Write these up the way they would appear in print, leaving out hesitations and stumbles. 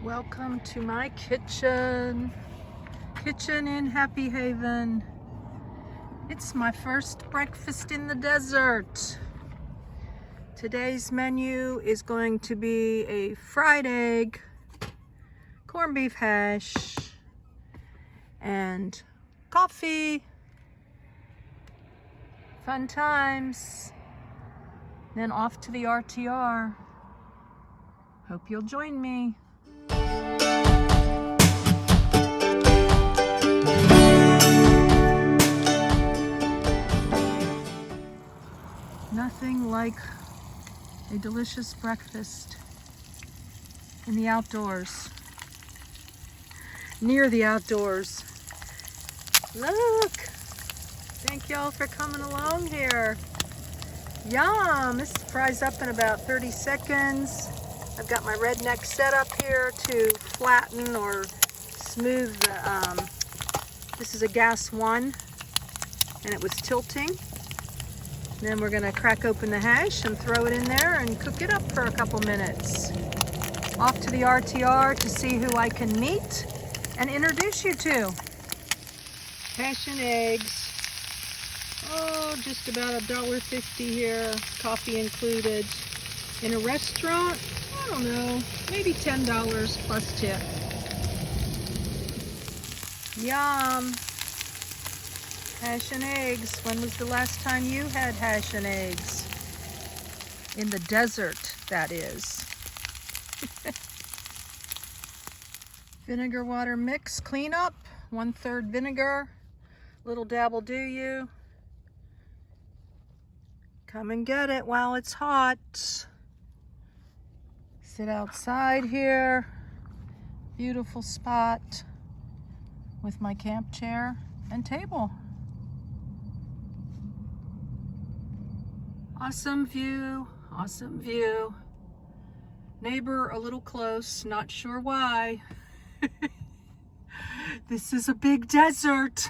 Welcome to my kitchen in Happy Haven. It's my first breakfast in the desert. Today's menu is going to be a fried egg, corned beef hash, and coffee. Fun times. Then off to the RTR. Hope you'll join me. Nothing like a delicious breakfast in the outdoors, near the outdoors. Look, thank y'all for coming along here. Yum, this fries up in about 30 seconds. I've got my redneck set up here to flatten or smooth the, this is a gas 1 and it was tilting. Then we're gonna crack open the hash and throw it in there and cook it up for a couple minutes. Off to the RTR to see who I can meet and introduce you to. Hash and eggs. Oh, just about $1.50 here, coffee included. In a restaurant, I don't know, maybe $10 plus tip. Yum. Hash and eggs. When was the last time you had hash and eggs? In the desert, that is. Vinegar water mix cleanup. 1/3 vinegar. Little dabble do you. Come and get it while it's hot. Sit outside here. Beautiful spot with my camp chair and table. Awesome view, awesome view. Neighbor a little close, not sure why. This is a big desert.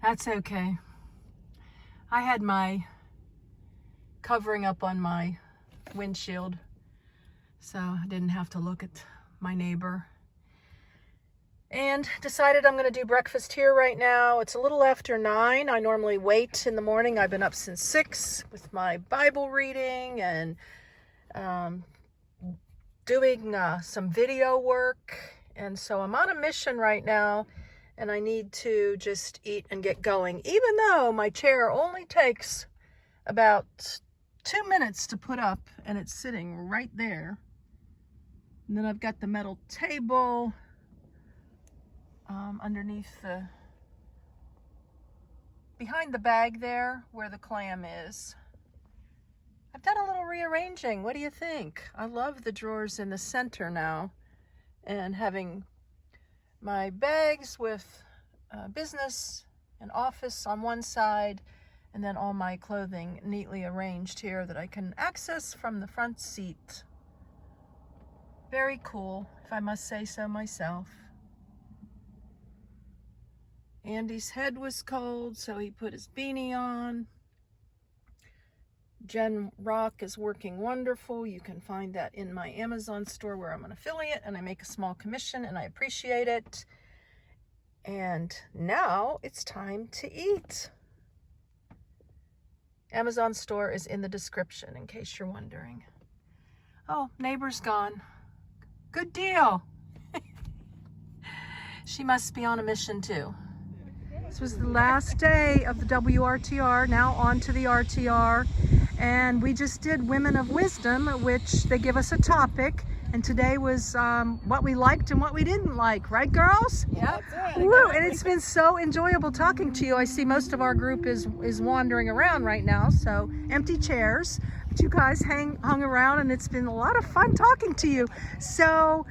That's okay. I had my covering up on my windshield, so I didn't have to look at my neighbor. And decided I'm going to do breakfast here right now. It's a little after 9. I normally wait in the morning. I've been up since 6 with my Bible reading and doing some video work. And so I'm on a mission right now, and I need to just eat and get going, even though my chair only takes about 2 minutes to put up, and it's sitting right there. And then I've got the metal table underneath behind the bag there where the clam is. I've done a little rearranging. What do you think? I love the drawers in the center now, and having my bags with business and office on one side, and then all my clothing neatly arranged here that I can access from the front seat. Very cool, if I must say so myself. Andy's head was cold, so he put his beanie on. Jen Rock is working wonderful. You can find that in my Amazon store where I'm an affiliate, and I make a small commission, and I appreciate it. And now it's time to eat. Amazon store is in the description, in case you're wondering. Oh, neighbor's gone. Good deal. She must be on a mission too. This was the last day of the WRTR, now on to the RTR. And we just did Women of Wisdom, which they give us a topic. And today was what we liked and what we didn't like. Right, girls? Yeah, that's right. Woo! And it's been so enjoyable talking to you. I see most of our group is wandering around right now, so empty chairs. But you guys hung around, and it's been a lot of fun talking to you. So,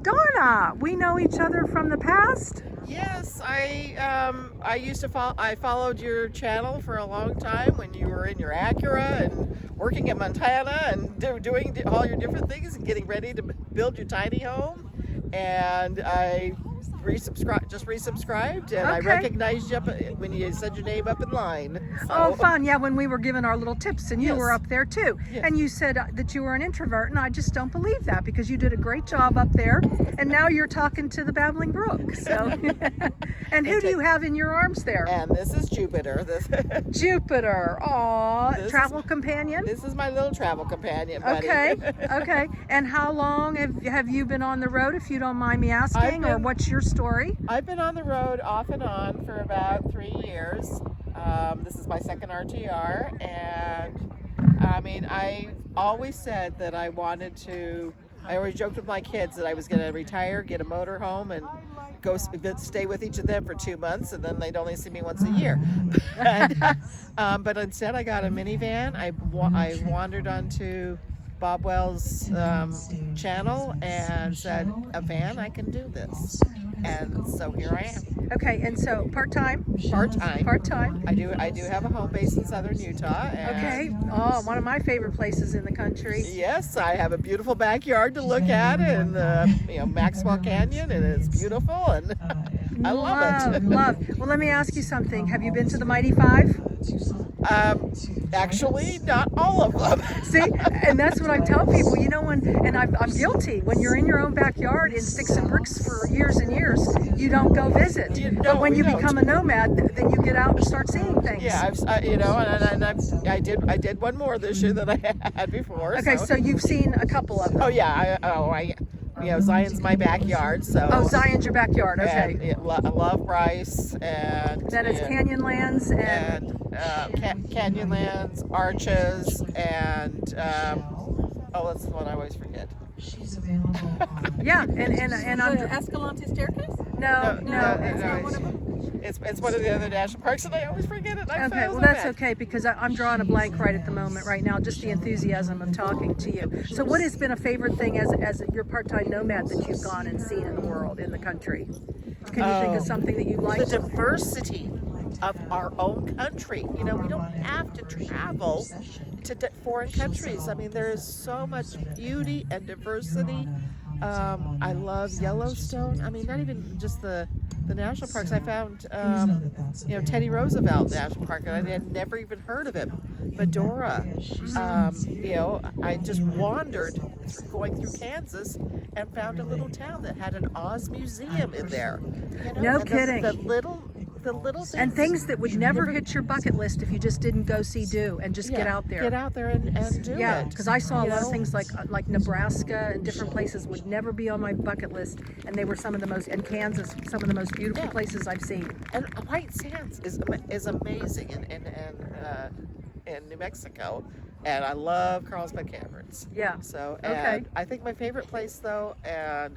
Donna, we know each other from the past. Yes, I used to I followed your channel for a long time when you were in your Acura and working at Montana and doing all your different things and getting ready to build your tiny home. And I resubscribed, and I Okay. recognized you when you said your name up in line. So. Oh, fun. Yeah, when we were given our little tips and you Yes. were up there too. Yes. And you said that you were an introvert, and I just don't believe that because you did a great job up there, and now you're talking to the babbling brook. So, and who do you have in your arms there? And this is Jupiter. Jupiter. Aw, This travel companion? This is my little travel companion, buddy. Okay, okay. And how long have you been on the road, if you don't mind me asking, or what's your story? I've been on the road off and on for about 3 years. This is my second RTR, and I mean, I always said that I wanted to. I always joked with my kids that I was going to retire, get a motorhome, and go stay with each of them for 2 months, and then they'd only see me once a year. But instead, I got a minivan. I wandered onto Bob Wells' channel and said, "A van, I can do this." And so here I am. Okay, and so part-time? Part-time. Part-time. I do have a home base in southern Utah. And Okay. Oh, one of my favorite places in the country. yes, I have a beautiful backyard to look at, and Maxwell Canyon, and it's beautiful, and I love it. Love. Well, let me ask you something. Have you been to the Mighty Five? Actually, not all of them. See, and that's what I tell people. You know, and I'm guilty. When you're in your own backyard in sticks and bricks for years and years, you don't go visit. But when you become a nomad, then you get out and start seeing things. Yeah, I did one more this year than I had before. Okay, so you've seen a couple of them. Oh yeah, Zion's my backyard. So. Oh, Zion's your backyard. Okay. And, I love Bryce, and That is Canyonlands and Canyonlands, Arches, and that's the one I always forget. yeah, and I'm The Escalante staircase? no. That's not one of them. It's one of the other national parks, and I always forget it. Okay, well that's okay because I'm drawing a blank right at the moment right now, just the enthusiasm of talking to you. So what has been a favorite thing as your part-time nomad that you've gone and seen in the world, in the country? Can you think of something that you like? The diversity of our own country. We don't have to travel to foreign countries. I mean, there is so much beauty and diversity. I love Yellowstone. I mean, not even just the national parks. I found, Teddy Roosevelt National Park, and I had never even heard of him. Medora. I just wandered going through Kansas and found a little town that had an Oz museum in there. No kidding. The little things. And things that would never hit your bucket list if you just didn't go do and just get out there. Get out there and do it. Yeah, because I saw a lot of things like Nebraska and different places would never be on my bucket list, and they were some of the most, and Kansas, some of the most beautiful places I've seen. And White Sands is amazing in New Mexico, and I love Carlsbad Caverns. Yeah. So Okay. I think my favorite place though, and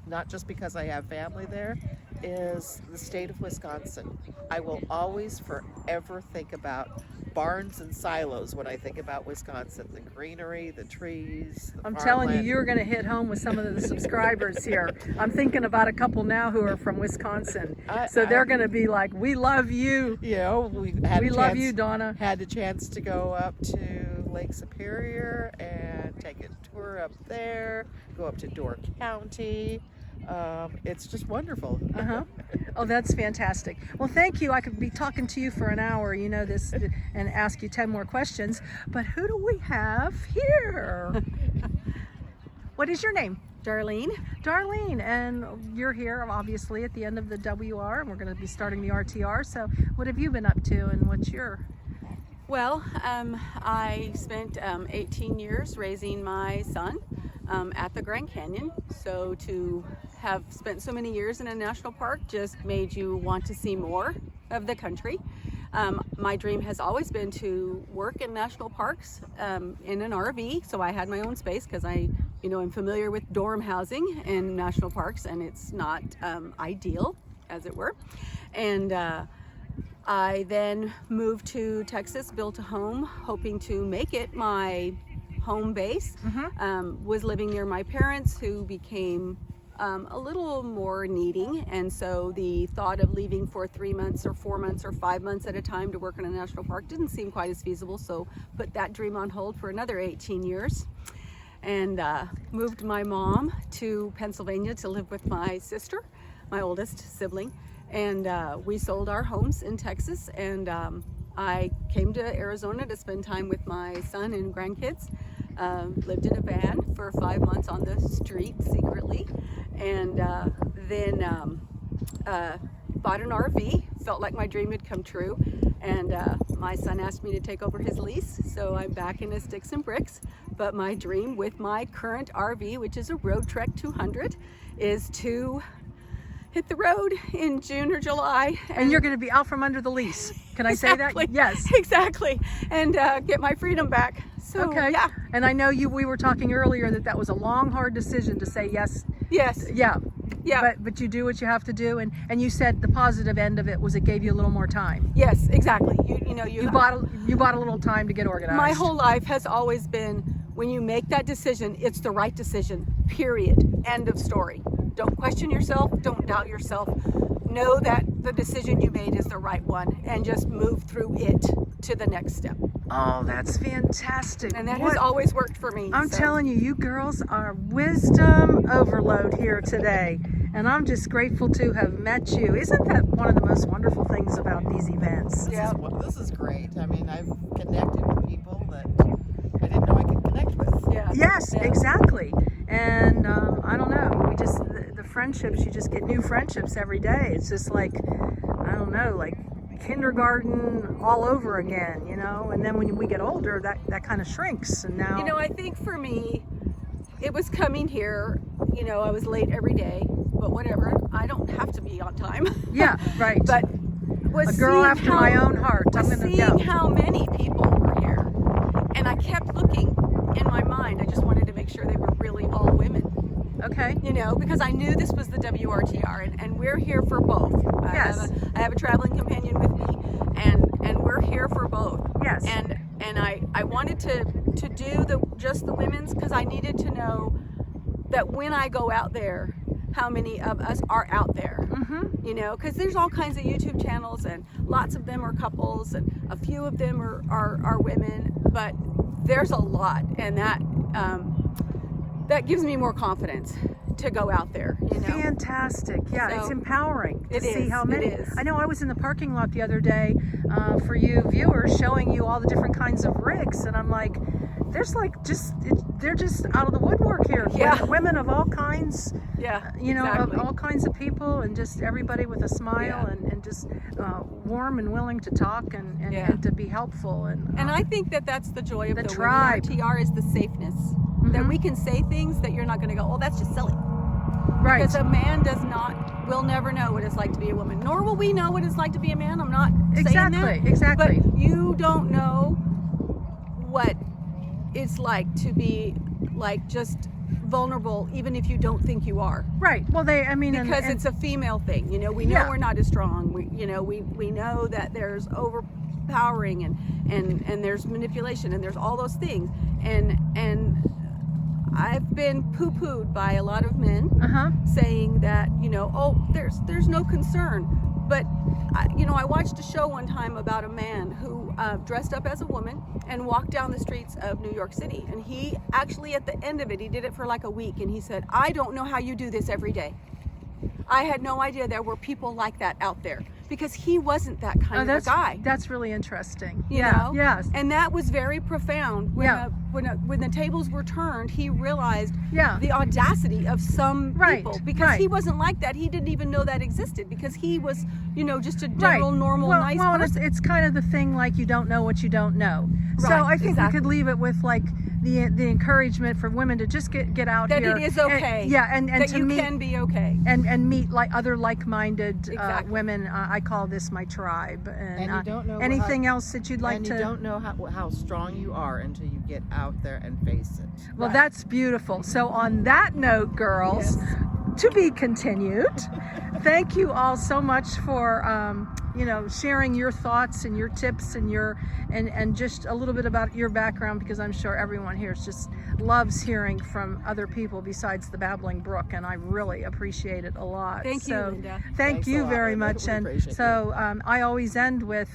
not just because I have family there, is the state of Wisconsin. I will always forever think about barns and silos when I think about Wisconsin. The greenery, the trees, the I'm telling you, farmland. you're going to hit home with some of the subscribers here. I'm thinking about a couple now who are from Wisconsin. So they're going to be like, we love you. We love you, Donna. Had a chance to go up to Lake Superior and take a tour up there, go up to Door County. It's just wonderful. Oh, that's fantastic. Well, thank you. I could be talking to you for an hour, this, and ask you 10 more questions. But who do we have here? What is your name? Darlene. Darlene, and you're here obviously at the end of the WR, and we're going to be starting the RTR. So what have you been up to, and what's your... Well, I spent 18 years raising my son at the Grand Canyon. So to have spent so many years in a national park just made you want to see more of the country. My dream has always been to work in national parks in an RV. So I had my own space because I'm familiar with dorm housing in national parks, and it's not ideal, as it were. And I then moved to Texas, built a home, hoping to make it my home base. Was living near my parents, who became a little more needing, and so the thought of leaving for 3 months or 4 months or 5 months at a time to work in a national park didn't seem quite as feasible, so put that dream on hold for another 18 years. And moved my mom to Pennsylvania to live with my sister. my oldest sibling, and we sold our homes in Texas, and I came to Arizona to spend time with my son and grandkids. Lived in a van for 5 months on the street secretly, and then bought an RV. Felt like my dream had come true, and my son asked me to take over his lease, so I'm back in a sticks and bricks. But my dream with my current RV, which is a Road Trek 200, is to hit the road in June or July. And you're going to be out from under the lease. Can I say that? Yes. Exactly. And get my freedom back. So, okay. Yeah. And I know we were talking earlier that was a long, hard decision to say yes. Yes. Yeah. Yeah. But you do what you have to do, and you said the positive end of it was it gave you a little more time. Yes, exactly. You bought a little time to get organized. My whole life has always been, when you make that decision, it's the right decision. Period. End of story. Don't question yourself. Don't doubt yourself. Know that the decision you made is the right one, and just move through it to the next step. Oh, that's fantastic. And that has always worked for me. I'm telling you, you girls are wisdom overload here today. And I'm just grateful to have met you. Isn't that one of the most wonderful things about these events? Yeah. This is great. I mean, I've connected with people that I didn't know I could connect with. Yeah. Yes, Yeah. Exactly. And I don't know, the friendships, you just get new friendships every day. It's just like, I don't know, like kindergarten all over again, and then when we get older, that kind of shrinks. And now, I think for me, it was coming here, I was late every day, but whatever, I don't have to be on time. Yeah, right. But was a girl after my own heart. Was seeing how many people were here, and I kept looking in my mind. I just wanted to make sure they were really all women. Okay. Because I knew this was the WRTR, and we're here for both. Yes. I have a traveling companion with me, and we're here for both. Yes. And I wanted to do just the women's, because I needed to know that when I go out there, how many of us are out there. Mm-hmm. Because there's all kinds of YouTube channels, and lots of them are couples, and a few of them are women, but there's a lot, and that gives me more confidence to go out there. Fantastic. Yeah, So, it's empowering to see is, how many. it is. I know I was in the parking lot the other day for you viewers, showing you all the different kinds of rigs, and I'm like, there's they're just out of the woodwork here. Yeah. Women of all kinds. Yeah. Of all kinds of people, and just everybody with a smile. Yeah. and just warm and willing to talk and to be helpful. And I think that's the joy of the the tribe. Women RTR is the safeness. That we can say things that you're not going to go, oh, that's just silly. Right. Because a man will never know what it's like to be a woman, nor will we know what it's like to be a man. I'm not saying that. Exactly. But you don't know what it's like to be just vulnerable, even if you don't think you are. Right. Well, because it's a female thing. We know we're not as strong. We know that there's overpowering and there's manipulation and there's all those things. And I've been poo-pooed by a lot of men saying that, there's no concern. But, I watched a show one time about a man who dressed up as a woman and walked down the streets of New York City. And he actually, at the end of it, he did it for like a week. And he said, I don't know how you do this every day. I had no idea there were people like that out there, because he wasn't that kind of a guy. That's really interesting. You know? Yes. And that was very profound. When the tables were turned, he realized the audacity of some people, because he wasn't like that. He didn't even know that existed, because he was, just a general, normal, nice person. It's kind of the thing, like, you don't know what you don't know. Right, so I think we could leave it with the encouragement for women to just get out that here. That it is okay. And that to you meet, can be okay. And meet other like-minded women. I call this my tribe. And you don't know anything else that you'd like to. And you don't know how strong you are until you get out there and face it. Well, that's beautiful. So on that note, girls, to be continued. Thank you all so much for sharing your thoughts and your tips and just a little bit about your background, because I'm sure everyone here just loves hearing from other people besides the babbling brook, and I really appreciate it a lot. Thank you, Linda. Thank you very much. And so I always end with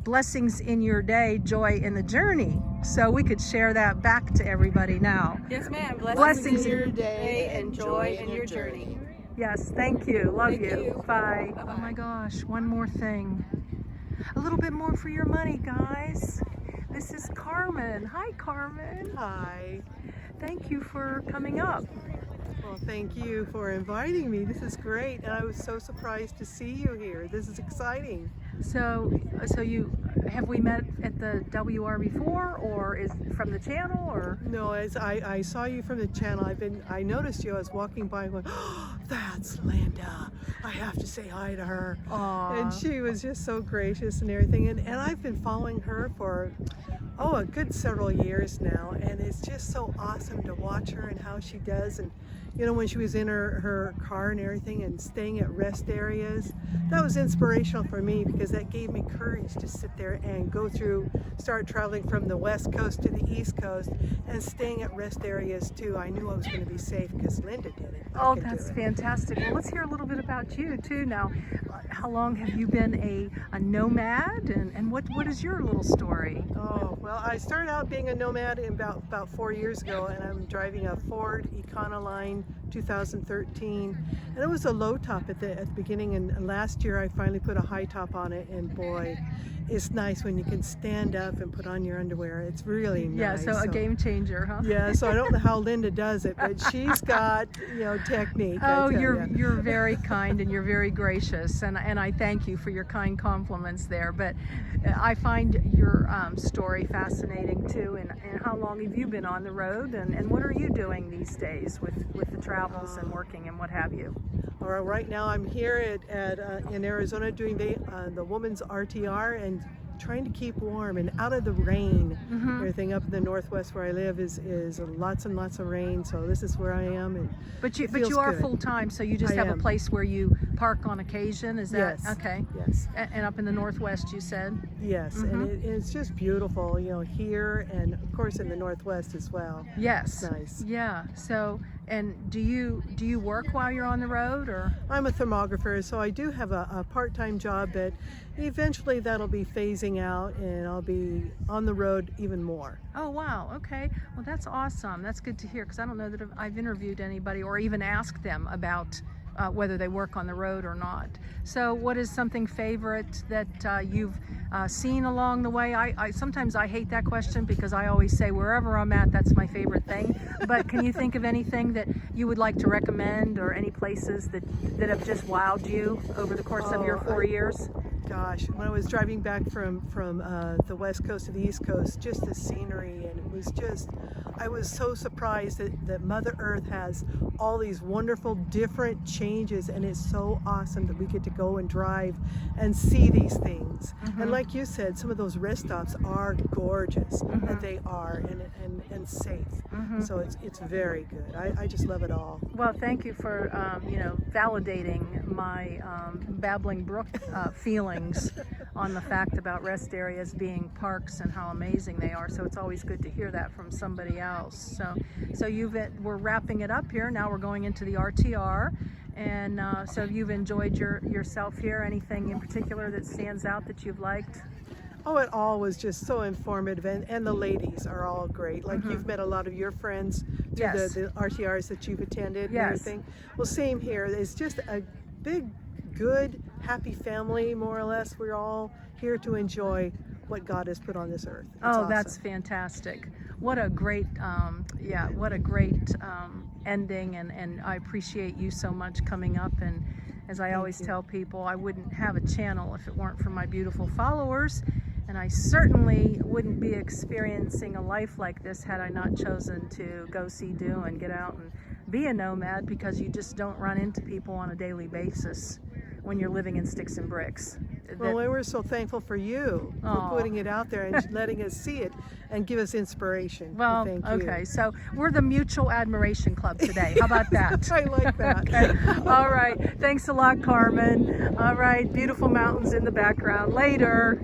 blessings in your day, joy in the journey. So we could share that back to everybody now. Yes, ma'am. Blessings in your day and joy in your journey. Yes, thank you. Love Thank you. Bye. Bye-bye. Oh my gosh, one more thing. A little bit more for your money, guys. This is Carmen. Hi, Carmen. Hi. Thank you for coming up. Well, thank you for inviting me. This is great, and I was so surprised to see you here. This is exciting. So have we met at the WR before, or is from the channel, or? No, as I saw you from the channel, I noticed you. I was walking by and going, oh, that's Linda. I have to say hi to her. Aww. And she was just so gracious and everything. And I've been following her for a good several years now, and it's just so awesome to watch her and how she does. And you know, when she was in her car and everything and staying at rest areas, that was inspirational for me, because that gave me courage to sit there and start traveling from the west coast to the east coast and staying at rest areas too. I knew I was going to be safe because Linda did it. Oh, that's fantastic. Well, let's hear a little bit about you too now. How long have you been a nomad, and what is your little story? Oh, well, I started out being a nomad about 4 years ago, and I'm driving a Ford Econoline 2013, and it was a low top at the beginning, and last year I finally put a high top on it, and boy, it's nice when you can stand up and put on your underwear. It's really nice. Yeah, so a game changer, huh? Yeah, so I don't know how Linda does it, but she's got, technique. Oh, you're very kind, and you're very gracious, and I thank you for your kind compliments there. But I find your story fascinating too. And how long have you been on the road, and what are you doing these days with the travels and working and what have you? All right, right now I'm here in Arizona doing the Women's RTR and trying to keep warm and out of the rain. Everything up in the northwest where I live is lots and lots of rain, so this is where I am. But you are full time, so you just have a place where you park on occasion. Is that yes. okay? Yes. And up in the northwest, you said. Yes, and it's just beautiful, here and of course in the northwest as well. Yes. It's nice. Yeah. So, and do you work while you're on the road, or? I'm a thermographer, so I do have a part-time job, but eventually that'll be phasing out, and I'll be on the road even more. Oh, wow. Okay. Well, that's awesome. That's good to hear, because I don't know that I've interviewed anybody or even asked them about whether they work on the road or not. So what is something favorite that you've seen along the way? I sometimes I hate that question, because I always say wherever I'm at, that's my favorite thing. But can you think of anything that you would like to recommend, or any places that have just wowed you over the course of your 4 years? Gosh, when I was driving back from the west coast to the east coast, just the scenery, and it was just, I was so surprised that Mother Earth has all these wonderful different changes, and it's so awesome that we get to go and drive and see these things. And like you said, some of those rest stops are gorgeous, and they are, and safe. So it's very good. I just love it all. Well, thank you for validating my babbling brook feelings on the fact about rest areas being parks and how amazing they are. So it's always good to hear that from somebody else. So we're wrapping it up here. Now we're going into the RTR, and so you've enjoyed yourself here. Anything in particular that stands out that you've liked? Oh, it all was just so informative, and the ladies are all great. Like you've met a lot of your friends through Yes. the RTRs that you've attended and Yes. everything. Well, same here. It's just a big, good, happy family, more or less. We're all here to enjoy what God has put on this earth. It's awesome. That's fantastic. What a great, what a great ending, and I appreciate you so much coming up. And as I always tell people, I wouldn't have a channel if it weren't for my beautiful followers. And I certainly wouldn't be experiencing a life like this had I not chosen to go do and get out and be a nomad, because you just don't run into people on a daily basis when you're living in sticks and bricks. Well, we're so thankful for you for putting it out there and letting us see it and give us inspiration. Well, thank you. okay, so we're the Mutual Admiration Club today. How about that? I like that. Okay. All right. Thanks a lot, Carmen. All right. Beautiful mountains in the background. Later.